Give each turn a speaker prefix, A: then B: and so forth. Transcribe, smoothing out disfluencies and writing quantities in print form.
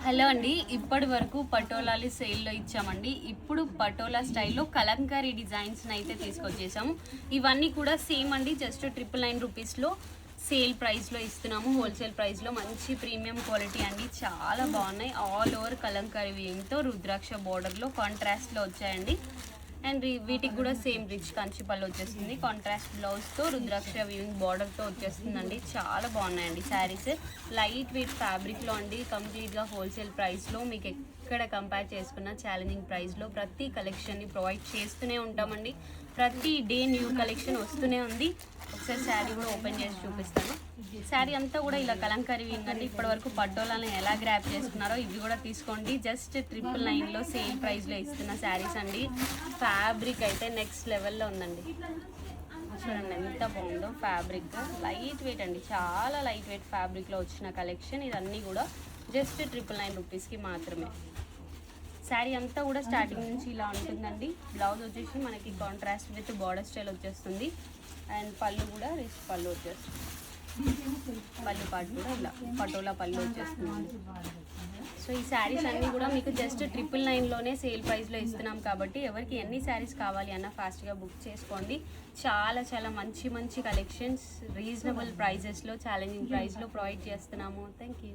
A: Hello అండి, ఇప్పటి వరకు పటోలాలు సేల్లో ఇచ్చామండి. ఇప్పుడు పటోలా స్టైల్లో కలంకారీ డిజైన్స్ని అయితే తీసుకొచ్చేసాము. ఇవన్నీ కూడా సేమ్ అండి, జస్ట్ 999 రూపీస్లో సేల్ ప్రైస్లో ఇస్తున్నాము. హోల్సేల్ ప్రైస్లో మంచి ప్రీమియం క్వాలిటీ అండి, చాలా బాగున్నాయి. ఆల్ ఓవర్ కలంకారీ వీవింగ్తో రుద్రాక్ష బోర్డర్లో కాంట్రాస్ట్లో వచ్చాయండి. అండ్ వీటికి కూడా సేమ్ రిచ్ కంచి పళ్ళు వచ్చేస్తుంది. కాంట్రాస్ట్ బ్లౌజ్తో రుద్రాక్ష వీవింగ్ బార్డర్తో వచ్చేస్తుందండి. చాలా బాగున్నాయండి శారీస్. లైట్ వెయిట్ ఫ్యాబ్రిక్లో అండి, కంప్లీట్గా హోల్సేల్ ప్రైస్లో మీకు ఎక్కడ కంపేర్ చేసుకున్న ఛాలెంజింగ్ ప్రైస్లో ప్రతి కలెక్షన్ని ప్రొవైడ్ చేస్తూనే ఉంటామండి. ప్రతి డే న్యూ కలెక్షన్ వస్తూనే ఉంది. ఒకసారి శారీ కూడా ఓపెన్ చేసి చూపిస్తాను. శారీ అంతా కూడా ఇలా కలంకారీ వీవింగ్ అండి. ఇప్పటి వరకు పటోలాలను ఎలా గ్రాప్ చేసుకున్నారో ఇవి కూడా తీసుకోండి. జస్ట్ 999లో సేల్ ప్రైస్లో ఇస్తున్న శారీస్ అండి. ఫ్యాబ్రిక్ అయితే నెక్స్ట్ లెవెల్లో ఉందండి. చూడండి ఎంత బాగుందో ఫ్యాబ్రిక్. లైట్ వెయిట్ అండి, చాలా లైట్ వెయిట్ ఫ్యాబ్రిక్లో వచ్చిన కలెక్షన్ ఇదన్నీ కూడా జస్ట్ 999 రూపీస్కి మాత్రమే. శారీ అంతా కూడా స్టార్టింగ్ నుంచి ఇలా ఉంటుందండి. బ్లౌజ్ వచ్చేసి మనకి కాంట్రాస్ట్ విత్ బార్డర్ స్టైల్ వచ్చేస్తుంది. అండ్ పళ్ళు కూడా రిచ్ పళ్ళు వచ్చేస్తుంది. పళ్ళు పాటు కూడా ఇలా పటోలా పళ్ళు వచ్చేస్తుంది. సో ఈ శారీస్ అన్నీ కూడా మీకు జస్ట్ 999లోనే సేల్ ప్రైస్లో ఇస్తున్నాం కాబట్టి ఎవరికి ఎన్ని శారీస్ కావాలి అన్న ఫాస్ట్గా బుక్ చేసుకోండి. చాలా చాలా మంచి మంచి కలెక్షన్స్ రీజనబుల్ ప్రైజెస్లో ఛాలెంజింగ్ ప్రైస్లో ప్రొవైడ్ చేస్తున్నాము. Thank you.